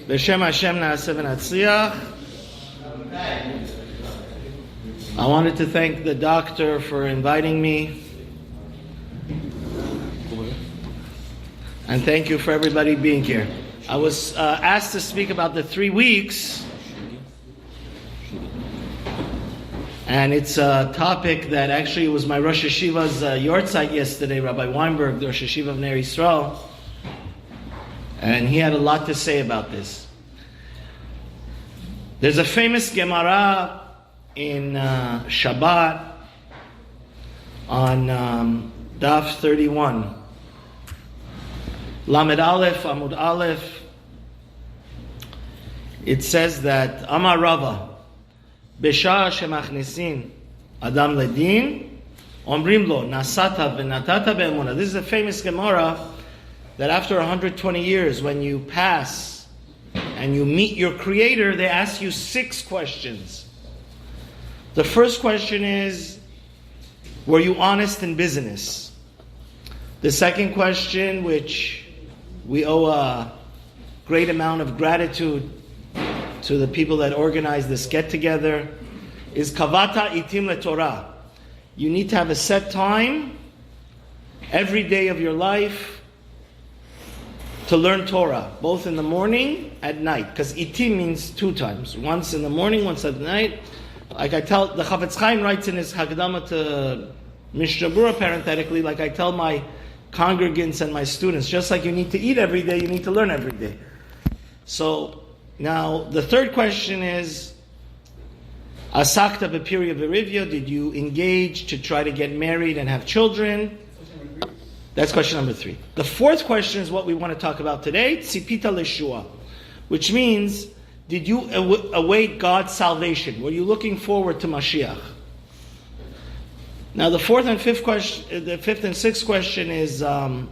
B'Shem Hashem na'aseh v'natzliach. I wanted to thank the doctor for inviting me. And thank you for everybody being here. I was asked to speak about the 3 weeks. And it's a topic that actually was my Rosh Hashiva's yortzeit yesterday, Rabbi Weinberg, the Rosh Hashiva of Ner Yisrael. And he had a lot to say about this. There's a famous Gemara in Shabbat on Daf 31. Lamed Aleph, Amud Aleph. It says that Amar Rava, Besha shemachnisin Adam ledin, Omrim lo nasata v'natata be'emuna. This is a famous Gemara that after 120 years, when you pass and you meet your Creator, they ask you 6 questions. The first question is, were you honest in business? The second question, which we owe a great amount of gratitude to the people that organized this get-together, is Kavata Itim LeTorah. You need to have a set time every day of your life to learn Torah, both in the morning, at night. Because Itim means 2 times. Once in the morning, once at night. Like I tell, the Chafetz Chaim writes in his Hagdama to Mishnah Berurah parenthetically, like I tell my congregants and my students, just like you need to eat every day, you need to learn every day. So, now, the third question is, Asakta b'pirya v'rivya, did you engage to try to get married and have children? That's question number 3. The fourth question is what we want to talk about today, Tzipita Leshua, which means, did you await God's salvation? Were you looking forward to Mashiach? Now the fifth and sixth question is, Pilpalta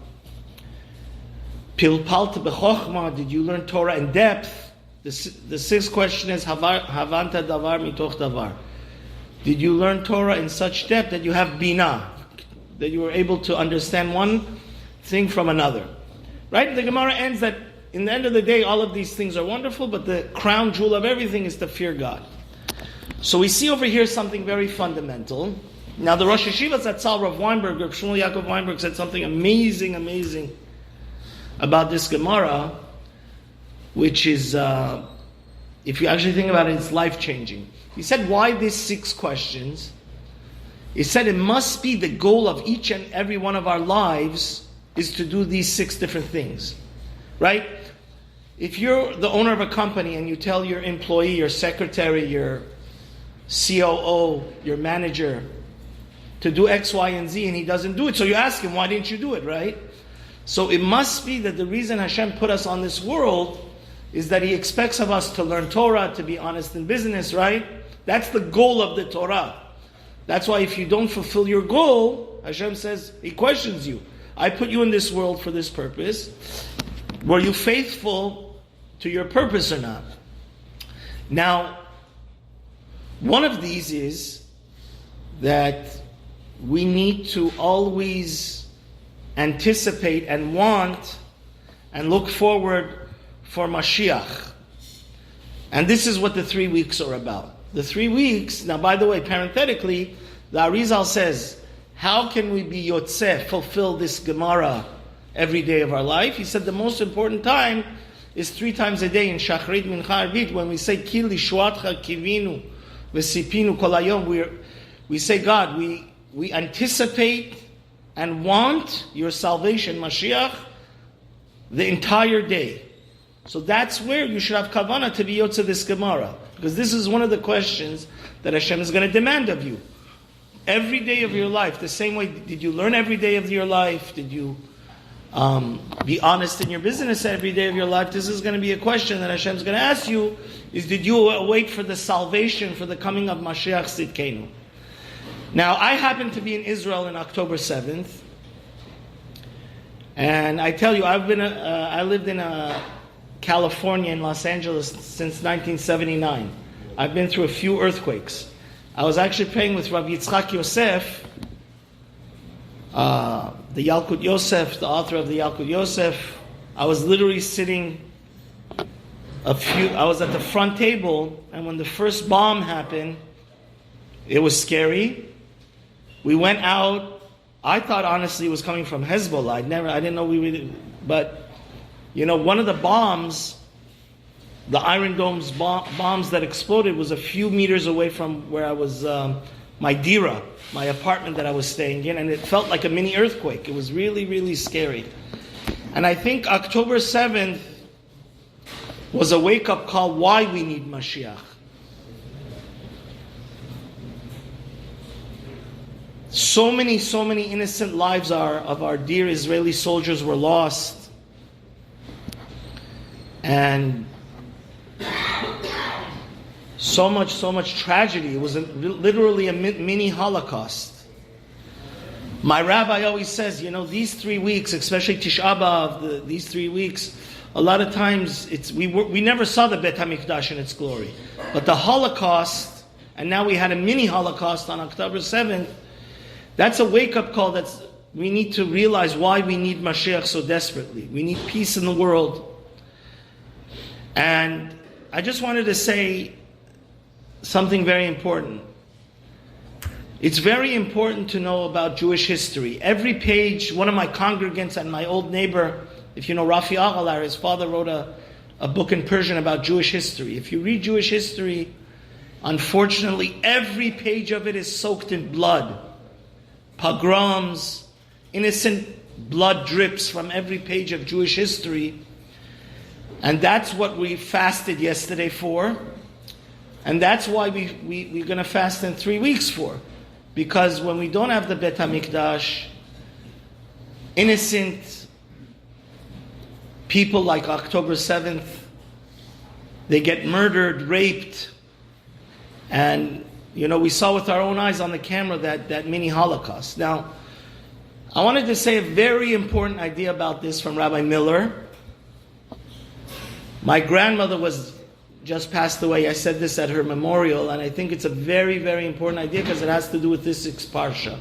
b'chochma, did you learn Torah in depth? The sixth question is, Havanta davar mitoch davar. Did you learn Torah in such depth that you have bina, that you were able to understand one thing from another? Right? The Gemara ends that in the end of the day, all of these things are wonderful, but the crown jewel of everything is to fear God. So we see over here something very fundamental. Now the Rosh Hashiva Zatzal Rav Weinberg, Rav Shmuel Yaakov Weinberg, said something amazing about this Gemara, which is, if you actually think about it, it's life-changing. He said, why these 6 questions? He said it must be the goal of each and every one of our lives is to do these 6 different things. Right? If you're the owner of a company and you tell your employee, your secretary, your COO, your manager to do X, Y, and Z and he doesn't do it, so you ask him, why didn't you do it, right? So it must be that the reason Hashem put us on this world is that He expects of us to learn Torah, to be honest in business, right? That's the goal of the Torah. That's why if you don't fulfill your goal, Hashem says, He questions you. I put you in this world for this purpose. Were you faithful to your purpose or not? Now, one of these is that we need to always anticipate and want and look forward for Mashiach. And this is what the 3 weeks are about. The 3 weeks, now by the way, parenthetically, the Arizal says, how can we be Yotzeh, fulfill this Gemara every day of our life? He said the most important time is 3 times a day in Shachrit, Mincha, Arvit, when we say, Ki lishuatcha kivinu v'sipinu kol hayom, we say, God, we anticipate and want your salvation, Mashiach, the entire day. So that's where you should have kavanah to be Yotzeh this Gemara. Because this is one of the questions that Hashem is going to demand of you. Every day of your life, the same way, did you learn every day of your life? Did you be honest in your business every day of your life? This is going to be a question that Hashem is going to ask you, is did you wait for the salvation, for the coming of Mashiach Tzidkenu? Now, I happened to be in Israel on October 7th. And I tell you, I lived in California in Los Angeles since 1979. I've been through a few earthquakes. I was actually praying with Rabbi Yitzchak Yosef, the Yalkut Yosef, the author of the Yalkut Yosef. I was literally sitting I was at the front table, and when the first bomb happened, it was scary. We went out. I thought honestly it was coming from Hezbollah. I didn't know but one of the bombs, the Iron Dome's bombs that exploded, was a few meters away from where I was, my dira, my apartment that I was staying in, and it felt like a mini earthquake. It was really, really scary. And I think October 7th was a wake-up call why we need Mashiach. So many innocent lives of our dear Israeli soldiers were lost. And so much tragedy. It was literally a mini Holocaust. My rabbi always says, these 3 weeks, especially Tisha B'Av, these 3 weeks, a lot of times we never saw the Beit HaMikdash in its glory. But the Holocaust, and now we had a mini Holocaust on October 7th, that's a wake-up call. We need to realize why we need Mashiach so desperately. We need peace in the world. And I just wanted to say something very important. It's very important to know about Jewish history. Every page, one of my congregants and my old neighbor, if you know Rafi Agalar, his father wrote a book in Persian about Jewish history. If you read Jewish history, unfortunately, every page of it is soaked in blood. Pogroms, innocent blood drips from every page of Jewish history. And that's what we fasted yesterday for. And that's why we're going to fast in 3 weeks for. Because when we don't have the Beit HaMikdash, innocent people like October 7th, they get murdered, raped. And, we saw with our own eyes on the camera that mini Holocaust. Now, I wanted to say a very important idea about this from Rabbi Miller. My grandmother just passed away. I said this at her memorial, and I think it's a very, very important idea because it has to do with this parsha.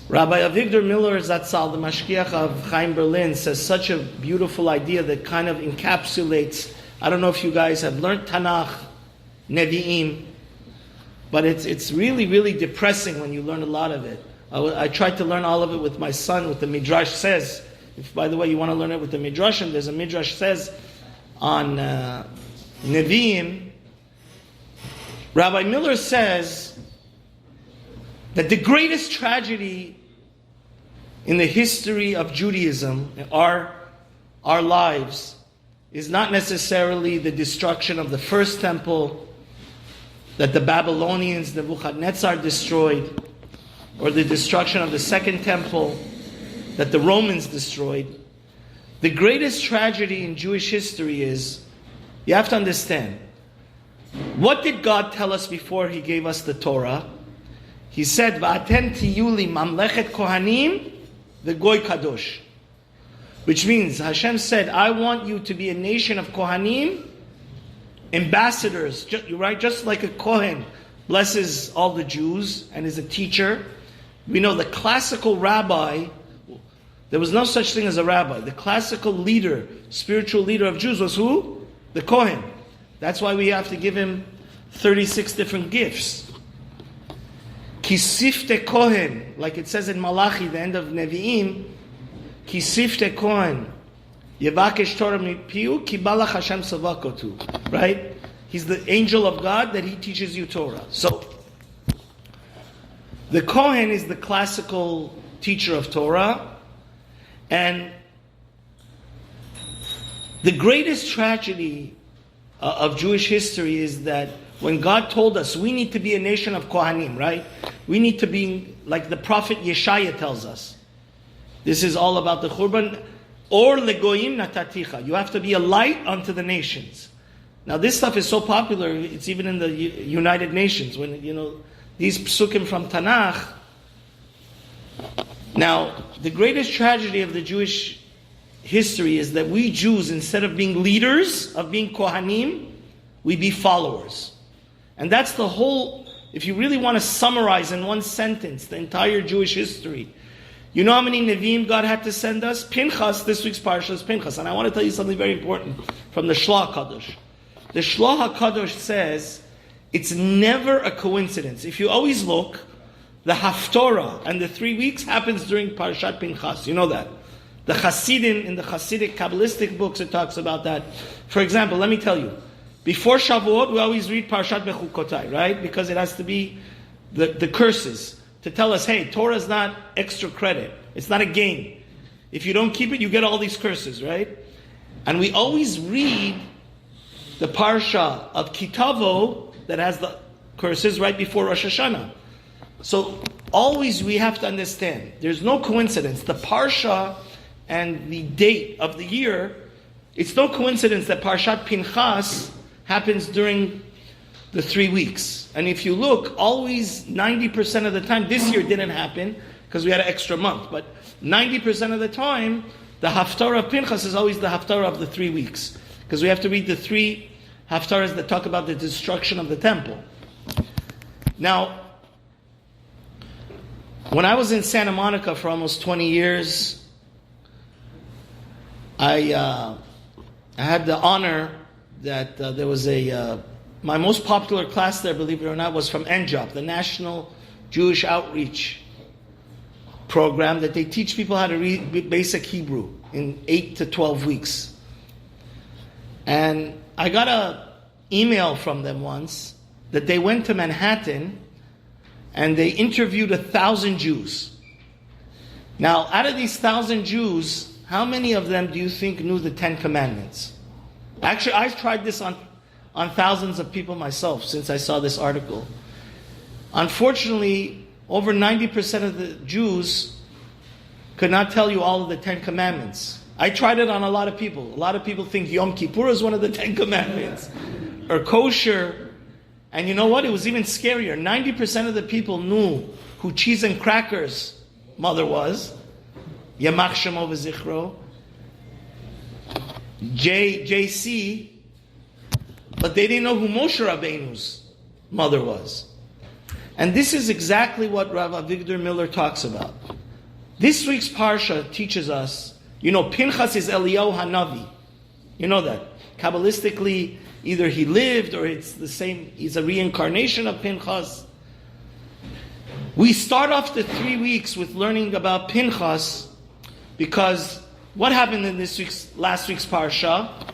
Rabbi Avigdor Miller Zatzal, the Mashgiach of Chaim Berlin, says such a beautiful idea that kind of encapsulates, I don't know if you guys have learned Tanakh, Nevi'im, but it's really, really depressing when you learn a lot of it. I tried to learn all of it with my son, what the Midrash says. If, by the way, you want to learn it with the Midrashim, there's a Midrash says on Nevi'im, Rabbi Miller says that the greatest tragedy in the history of Judaism, our lives, is not necessarily the destruction of the first temple that the Babylonians, Nebuchadnezzar, destroyed, or the destruction of the second temple that the Romans destroyed. The greatest tragedy in Jewish history is, you have to understand, what did God tell us before He gave us the Torah? He said, "Va'atem tiyu li mamlechet kohanim v'goy kadosh," which means Hashem said, "I want you to be a nation of kohanim, ambassadors." Just like a kohen blesses all the Jews and is a teacher. We know the classical rabbi. There was no such thing as a rabbi. The classical leader, spiritual leader of Jews was who? The Kohen. That's why we have to give him 36 different gifts. Kisifte Kohen, like it says in Malachi, the end of Nevi'im, Kisifte Kohen, Yevakesh Torah mipiu, Kibalach Hashem Savakotu. Right? He's the angel of God that he teaches you Torah. So, the Kohen is the classical teacher of Torah. And the greatest tragedy of Jewish history is that when God told us we need to be a nation of Kohanim, right? We need to be like the prophet Yeshaya tells us. This is all about the Churban. Or legoyim nataticha. You have to be a light unto the nations. Now this stuff is so popular, it's even in the United Nations. When, these psukim from Tanakh. Now, the greatest tragedy of the Jewish history is that we Jews, instead of being leaders, of being Kohanim, we be followers. And that's the whole, if you really want to summarize in one sentence the entire Jewish history, You know how many Nevi'im God had to send us? Pinchas, this week's parsha is Pinchas. And I want to tell you something very important from the Shloah HaKadosh. The Shloah HaKadosh says, it's never a coincidence. If you always look, the Haftorah and the 3 weeks happens during Parshat Pinchas. You know that. The Hasidim, in the Hasidic Kabbalistic books, it talks about that. For example, let me tell you. Before Shavuot, we always read Parshat Bechukotai, right? Because it has to be the curses to tell us, hey, Torah is not extra credit. It's not a game. If you don't keep it, you get all these curses, right? And we always read the Parsha of Kitavo that has the curses right before Rosh Hashanah. So always we have to understand, there's no coincidence. The Parsha and the date of the year, it's no coincidence that Parshat Pinchas happens during the 3 weeks. And if you look, always 90% of the time, this year didn't happen because we had an extra month, but 90% of the time, the Haftarah of Pinchas is always the Haftarah of the 3 weeks. Because we have to read the 3 Haftarahs that talk about the destruction of the temple. Now, when I was in Santa Monica for almost 20 years, I had the honor that there was my most popular class there, believe it or not, was from NJOP, the National Jewish Outreach Program, that they teach people how to read basic Hebrew in 8 to 12 weeks. And I got an email from them once that they went to Manhattan and they interviewed 1,000 Jews. Now, out of these 1,000 Jews, how many of them do you think knew the 10 Commandments? Actually, I've tried this on thousands of people myself since I saw this article. Unfortunately, over 90% of the Jews could not tell you all of the 10 Commandments. I tried it on a lot of people. A lot of people think Yom Kippur is one of the 10 Commandments. Or kosher. And you know what? It was even scarier. 90% of the people knew who cheese and crackers' mother was. Yamach Shemo v'zichro. JC. But they didn't know who Moshe Rabbeinu's mother was. And this is exactly what Rav Avigdor Miller talks about. This week's Parsha teaches us, you know, Pinchas is Eliyahu Hanavi. You know that. Kabbalistically, either he lived or it's the same, he's a reincarnation of Pinchas. We start off the 3 weeks with learning about Pinchas because what happened in last week's Parsha?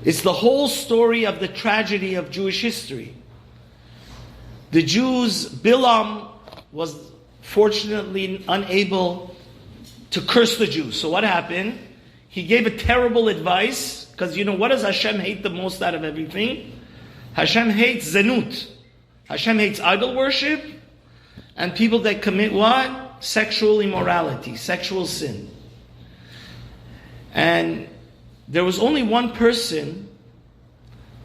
It's the whole story of the tragedy of Jewish history. The Jews, Bilam was fortunately unable to curse the Jews. So what happened? He gave a terrible advice, because you know, what does Hashem hate the most out of everything? Hashem hates zenut. Hashem hates idol worship, and people that commit what? Sexual immorality, sexual sin. And there was only one person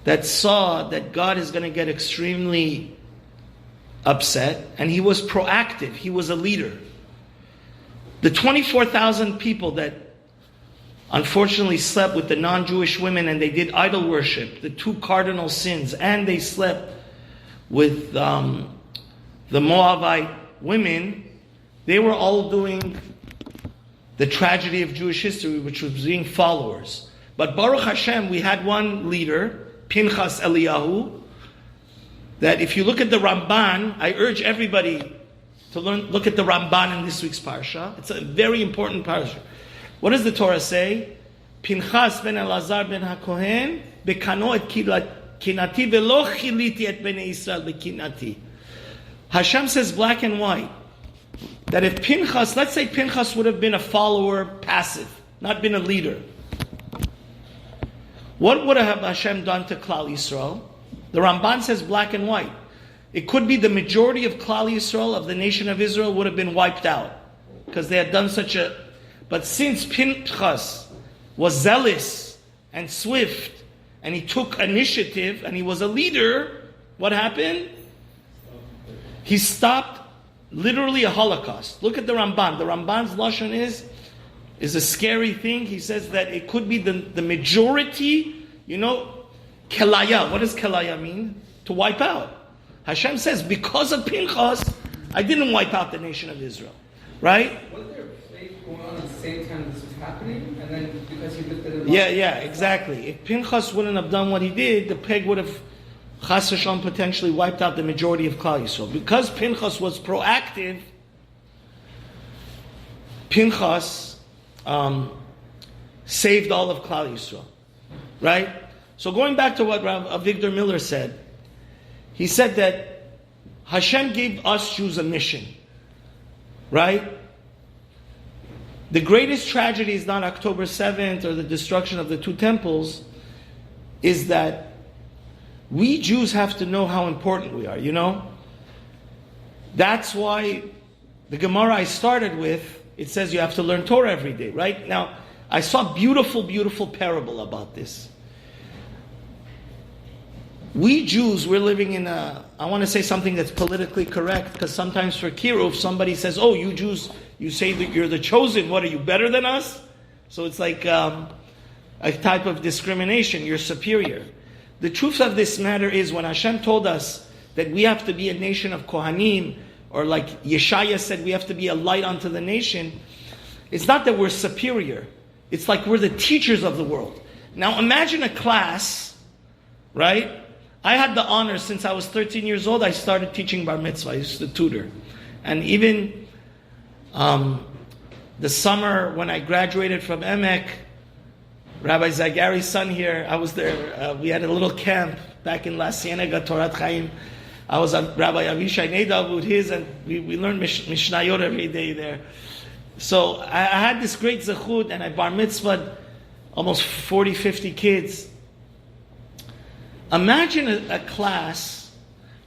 that saw that God is going to get extremely upset, and he was proactive. He was a leader. The 24,000 people that unfortunately slept with the non-Jewish women and they did idol worship, the 2 cardinal sins, and they slept with the Moabite women, they were all doing the tragedy of Jewish history, which was being followers. But Baruch Hashem, we had one leader, Pinchas Eliyahu, that if you look at the Ramban, I urge everybody to look at the Ramban in this week's Parsha. It's a very important Parsha. What does the Torah say? Pinchas ben Elazar ben HaKohen bekano et kinati velo chiliti et bnei Israel bekinati. Hashem says black and white that if Pinchas, let's say Pinchas would have been a follower, passive, not been a leader, what would have Hashem done to Klal Yisrael? The Ramban says black and white. It could be the majority of Klal Yisrael, of the nation of Israel, would have been wiped out because they had done such a... But since Pinchas was zealous and swift, and he took initiative, and he was a leader, what happened? He stopped literally a Holocaust. Look at the Ramban. The Ramban's lashon is a scary thing. He says that it could be the majority, you know, kelaya. What does kelaya mean? To wipe out. Hashem says, because of Pinchas, I didn't wipe out the nation of Israel. right? Was there a play going on at the same time this was happening? And then because he lifted it up? Yeah, exactly. If Pinchas wouldn't have done what he did, the plague would have Chas v'shalom potentially wiped out the majority of Klal Yisrael. Because Pinchas was proactive, Pinchas saved all of Klal Yisrael. Right? So going back to what Rav Avigdor Miller said, he said that Hashem gave us Jews a mission. Right? The greatest tragedy is not October 7th or the destruction of the two temples, is that we Jews have to know how important we are, you know? That's why the Gemara I started with, it says you have to learn Torah every day, right? Now, I saw a beautiful, beautiful parable about this. We Jews, we're living in I want to say something that's politically correct, because sometimes for Kiruv, somebody says, oh, you Jews, you say that you're the chosen, what, are you better than us? So it's like a type of discrimination, you're superior. The truth of this matter is, when Hashem told us that we have to be a nation of Kohanim, or like Yeshaya said, we have to be a light unto the nation, it's not that we're superior. It's like we're the teachers of the world. Now imagine a class, right? I had the honor, since I was 13 years old, I started teaching bar mitzvah. I used to tutor. And even the summer when I graduated from Emek, Rabbi Zagari's son here, I was there. We had a little camp back in La Cienega, Torat Chaim. I was at Rabbi Avishai Nadav with his, and we learned Mishnayot every day there. So I had this great zechut, and I bar mitzvahed almost 40, 50 kids. Imagine a class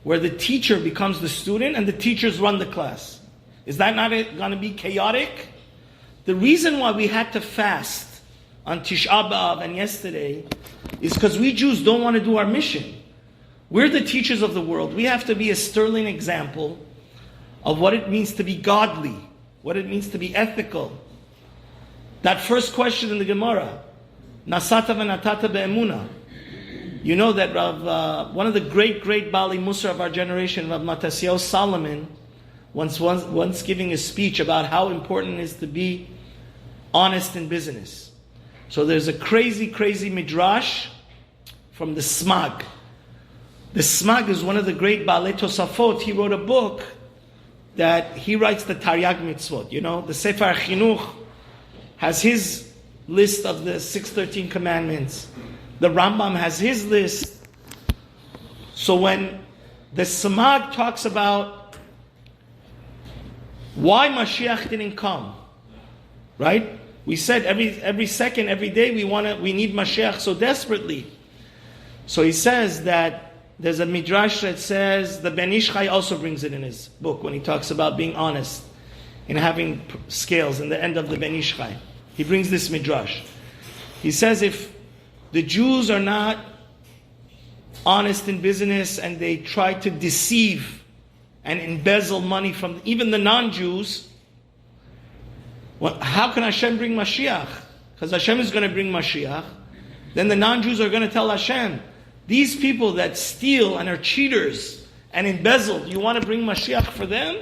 where the teacher becomes the student and the teachers run the class. Is that not going to be chaotic? The reason why we had to fast on Tisha B'Av and yesterday is because we Jews don't want to do our mission. We're the teachers of the world. We have to be a sterling example of what it means to be godly, what it means to be ethical. That first question in the Gemara, Nasata v'natata be'emuna. You know that one of the great Bali Musar of our generation, Rav Matasyahu Solomon, once giving a speech about how important it is to be honest in business. So there's a crazy midrash from the Smag. The Smag is one of the great Baalei Tosafot. He wrote a book that he writes the Taryag Mitzvot. You know, the Sefer Chinuch has his list of the 613 commandments. The Rambam has his list. So when the Smag talks about why Mashiach didn't come, right? We said every second, every day we need Mashiach so desperately. So he says that there's a midrash that says, the Ben Ish Chai also brings it in his book when he talks about being honest and having scales in the end of the Ben Ish Chai. He brings this midrash. He says if the Jews are not honest in business and they try to deceive and embezzle money from even the non-Jews, well, how can Hashem bring Mashiach? Because Hashem is going to bring Mashiach. Then the non-Jews are going to tell Hashem, these people that steal and are cheaters and embezzle, you want to bring Mashiach for them?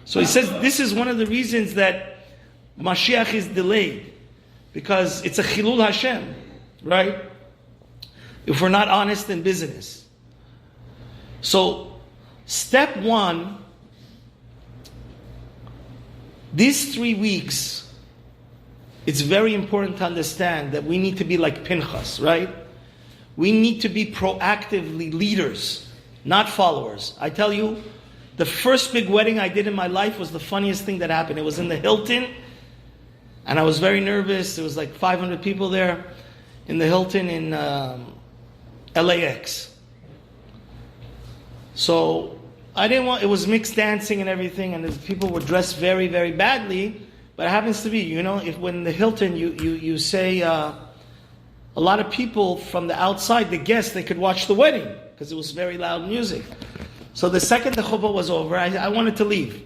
So he says this is one of the reasons that Mashiach is delayed. Because it's a Chilul Hashem, right? If we're not honest in business. So, step one, these 3 weeks, it's very important to understand that we need to be like Pinchas, right? We need to be proactively leaders, not followers. I tell you, the first big wedding I did in my life was the funniest thing that happened. It was in the Hilton, and I was very nervous. There was like 500 people there in the Hilton in LAX. So I didn't want, it was mixed dancing and everything, and the people were dressed very, very badly. But it happens to be, you know, if when the Hilton, you say a lot of people from the outside, the guests, they could watch the wedding because it was very loud music. So the second the chuppah was over, I wanted to leave.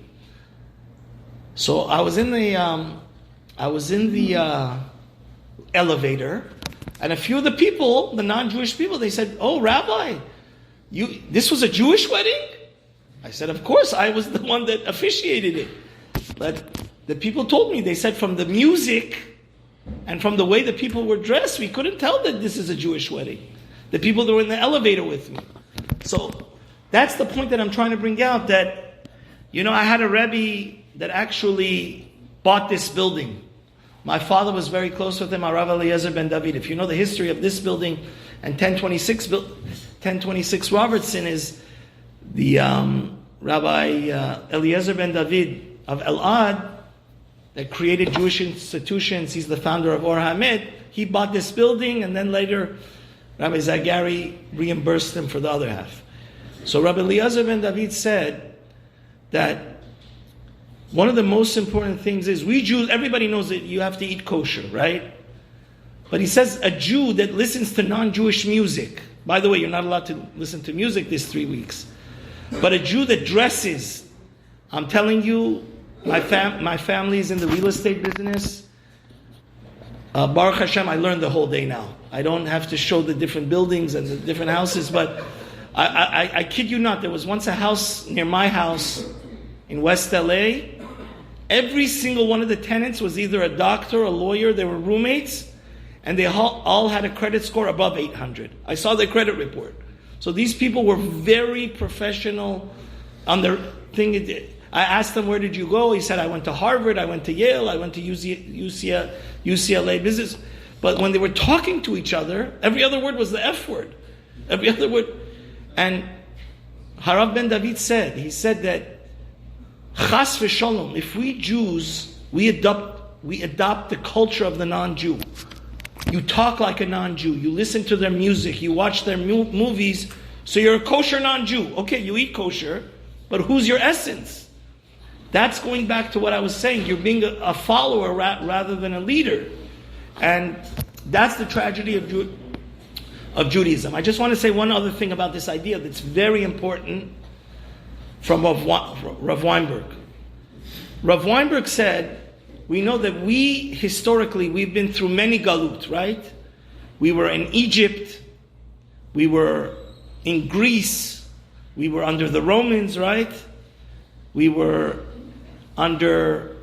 So I was in the elevator, and a few of the people, the non-Jewish people, they said, "Oh, Rabbi, this was a Jewish wedding?" I said, "Of course, I was the one that officiated it." But the people told me, they said from the music and from the way the people were dressed, we couldn't tell that this is a Jewish wedding. The people that were in the elevator with me. So that's the point that I'm trying to bring out, that, I had a Rebbe that actually bought this building. My father was very close with him, Rav Eliezer ben David. If you know the history of this building, and 1026 Robertson is the Rabbi Eliezer ben David of Elad that created Jewish institutions. He's the founder of Or Hamed. He bought this building, and then later Rabbi Zagari reimbursed him for the other half. So Rabbi Eliezer ben David said that one of the most important things is, we Jews, everybody knows that you have to eat kosher, right? But he says a Jew that listens to non-Jewish music, by the way, you're not allowed to listen to music this 3 weeks, but a Jew that dresses, I'm telling you, my family is in the real estate business. Baruch Hashem, I learned the whole day now. I don't have to show the different buildings and the different houses, but I kid you not, there was once a house near my house in West LA. Every single one of the tenants was either a doctor, a lawyer, they were roommates, and they all had a credit score above 800. I saw their credit report. So these people were very professional on their thing. I asked them, where did you go? He said, I went to Harvard, I went to Yale, I went to UCLA business. But when they were talking to each other, every other word was the F word. Every other word. And Harav ben David said, that Chas v'shalom, if we Jews, we adopt the culture of the non-Jew. You talk like a non-Jew, you listen to their music, you watch their movies, so you're a kosher non-Jew. Okay, you eat kosher, but who's your essence? That's going back to what I was saying. You're being a follower rather than a leader. And that's the tragedy of Judaism. I just want to say one other thing about this idea that's very important from Rav Weinberg. Rav Weinberg said, we know that historically, we've been through many galut, right? We were in Egypt, we were in Greece, we were under the Romans, right? We were under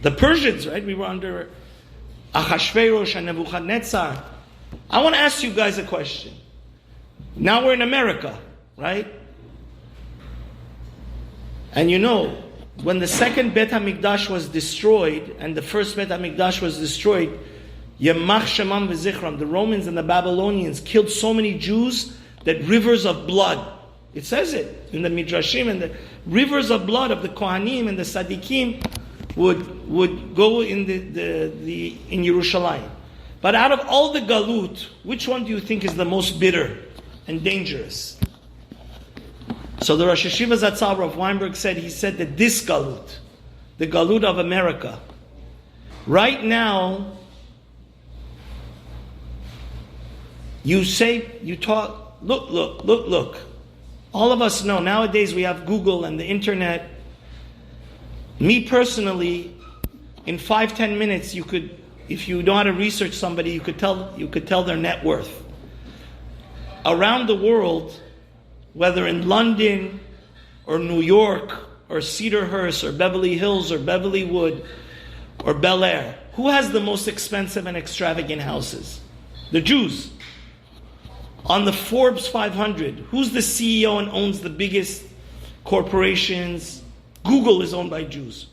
the Persians, right? We were under Achashverosh and Nebuchadnezzar. I want to ask you guys a question. Now we're in America, right? And when the second Bet HaMikdash was destroyed, and the first Bet HaMikdash was destroyed, Yemach Shemam v'Zichram, the Romans and the Babylonians killed so many Jews that rivers of blood, it says it in the Midrashim, and the rivers of blood of the Kohanim and the Tzaddikim would go in in Yerushalayim. But out of all the galut, which one do you think is the most bitter and dangerous? So the Rosh Hashiva Zatzal of Weinberg said that this galut, the galut of America, right now, you talk, look. All of us know, nowadays we have Google and the internet. Me personally, in 5-10 minutes, you could, if you know how to research somebody, you could tell their net worth. Around the world, whether in London or New York or Cedarhurst or Beverly Hills or Beverlywood or Bel Air, who has the most expensive and extravagant houses? The Jews. On the Forbes 500, who's the CEO and owns the biggest corporations? Google is owned by Jews.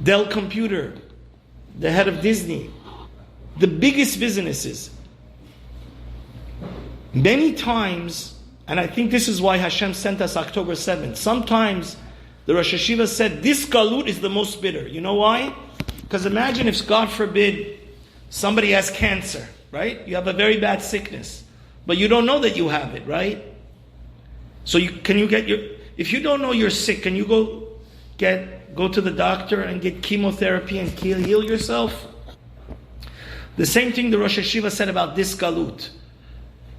Dell Computer, the head of Disney, the biggest businesses. Many times, and I think this is why Hashem sent us October 7th, sometimes the Rosh Hashiva said, this galut is the most bitter. You know why? Because imagine if, God forbid, somebody has cancer, right? You have a very bad sickness, but you don't know that you have it, right? So if you don't know you're sick, can you go to the doctor and get chemotherapy and heal yourself? The same thing the Rosh Hashiva said about this galut.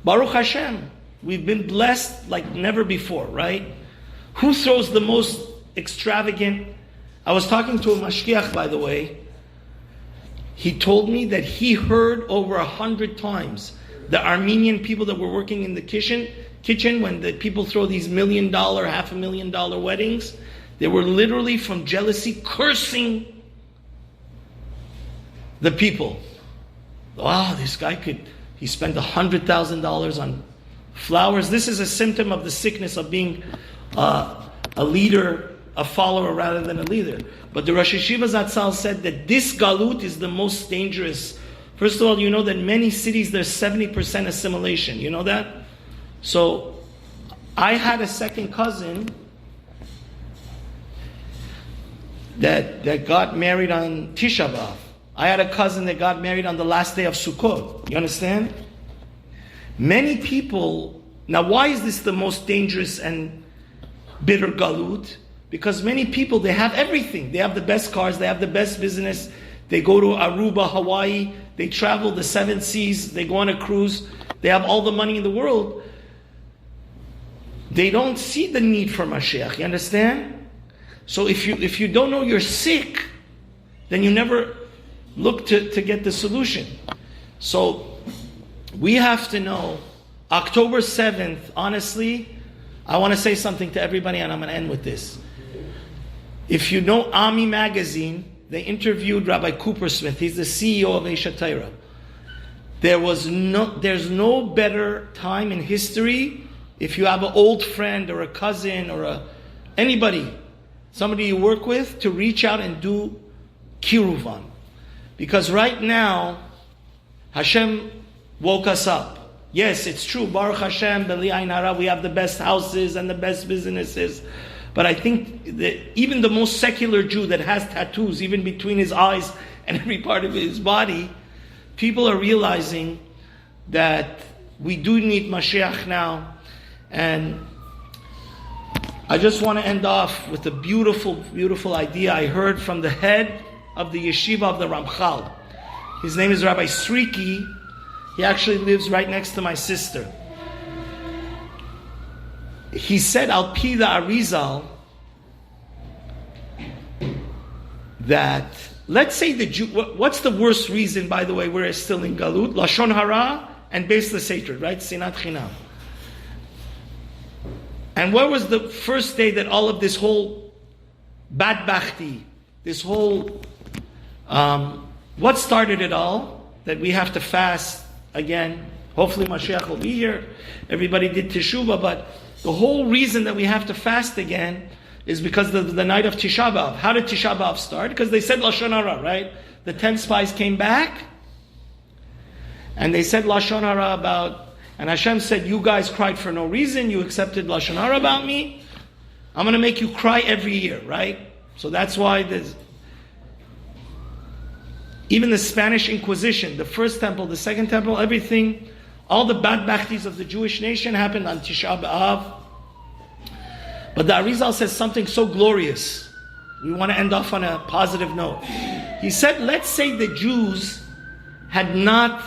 Baruch Hashem, we've been blessed like never before, right? Who throws the most extravagant? I was talking to a mashgiach, by the way. He told me that he heard over 100 times the Armenian people that were working in the kitchen when the people throw these $1 million, $500,000 weddings, They were literally from jealousy cursing the people. Wow, this guy he spent $100,000 on flowers. This is a symptom of the sickness of being a leader, a follower rather than a leader. But the Rosh Yeshiva Zatzal said that this galut is the most dangerous. First of all, you know that in many cities there's 70% assimilation. You know that? So I had a second cousin that got married on Tisha B'Av. I had a cousin that got married on the last day of Sukkot. You understand? Many people, now why is this the most dangerous and bitter galut? Because many people, they have everything. They have the best cars, they have the best business. They go to Aruba, Hawaii, they travel the 7 seas, they go on a cruise, they have all the money in the world. They don't see the need for Mashiach, you understand? So if you don't know you're sick, then you never look to get the solution. So we have to know, October 7th, honestly, I want to say something to everybody and I'm going to end with this. If you know Ami magazine, they interviewed Rabbi Cooper Smith. He's the CEO of Esha Torah. There's no better time in history if you have an old friend or a cousin or anybody, somebody you work with, to reach out and do kiruvan. Because right now, Hashem woke us up. Yes, it's true. Baruch Hashem, B'li Ayin Hara, we have the best houses and the best businesses. But I think that even the most secular Jew that has tattoos, even between his eyes and every part of his body, people are realizing that we do need Mashiach now. And I just want to end off with a beautiful, beautiful idea I heard from the head of the yeshiva of the Ramchal. His name is Rabbi Sriki. He actually lives right next to my sister. He said, Al Pi the Arizal, that, let's say the Jew, what's the worst reason, by the way, we're still in Galut? Lashon Hara and baseless hatred, right? Sinat Chinam. And what was the first day that all of this whole bad bachti, this whole, what started it all? That we have to fast again. Hopefully Mashiach will be here. Everybody did Teshuvah, but the whole reason that we have to fast again is because of the night of Tisha B'Av. How did Tisha B'Av start? Because they said Lashon Hara, right? The 10 spies came back, and they said Lashon Hara about, and Hashem said, you guys cried for no reason, you accepted Lashon Hara about me, I'm going to make you cry every year, right? So that's why even the Spanish Inquisition, the first temple, the second temple, everything, all the bad bachtis of the Jewish nation happened on Tisha B'Av. But the Arizal says something so glorious. We want to end off on a positive note. He said, let's say the Jews had not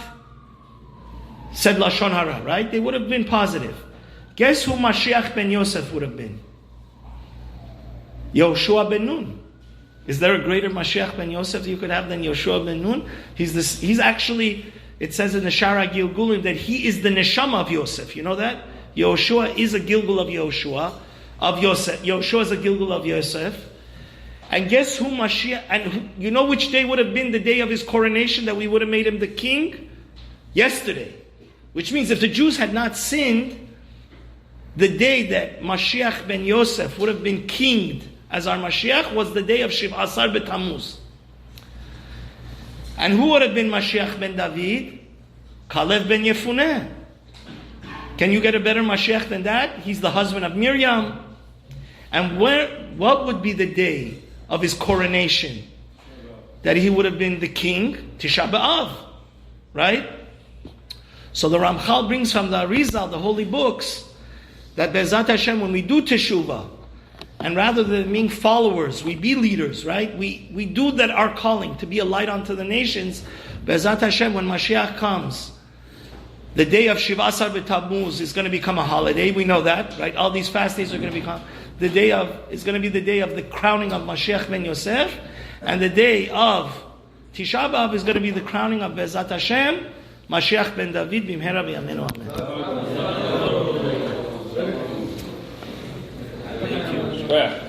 said Lashon Hara, right? They would have been positive. Guess who Mashiach ben Yosef would have been? Yehoshua ben Nun. Is there a greater Mashiach ben Yosef you could have than Yehoshua ben Nun? He's actually, it says in the Shara Gilgulim that he is the neshama of Yosef. You know that? Yehoshua is a Gilgul of Yehoshua, of Yosef. Yehoshua is a Gilgul of Yosef. And guess who Mashiach, and you know which day would have been the day of his coronation that we would have made him the king? Yesterday. Which means if the Jews had not sinned, the day that Mashiach ben Yosef would have been kinged as our Mashiach was the day of Shiv'asar B'Tammuz. And who would have been Mashiach ben David? Kalev ben Yefuneh. Can you get a better Mashiach than that? He's the husband of Miriam. And what would be the day of his coronation? That he would have been the king, Tisha B'Av. Right? So the Ramchal brings from the Arizal, the holy books, that Be'ezat Hashem, when we do Teshuvah, and rather than being followers, we be leaders, right? We do that our calling, to be a light unto the nations. Be'ezat Hashem, when Mashiach comes, the day of Shiv'asar B'Tammuz is going to become a holiday. We know that, right? All these fast days are going to become it's going to be the day of the crowning of Mashiach ben Yosef, and the day of Tisha B'Av is going to be the crowning of Be'ezat Hashem, Mashiach ben David b'mhera b'yameinu amen. Thank you.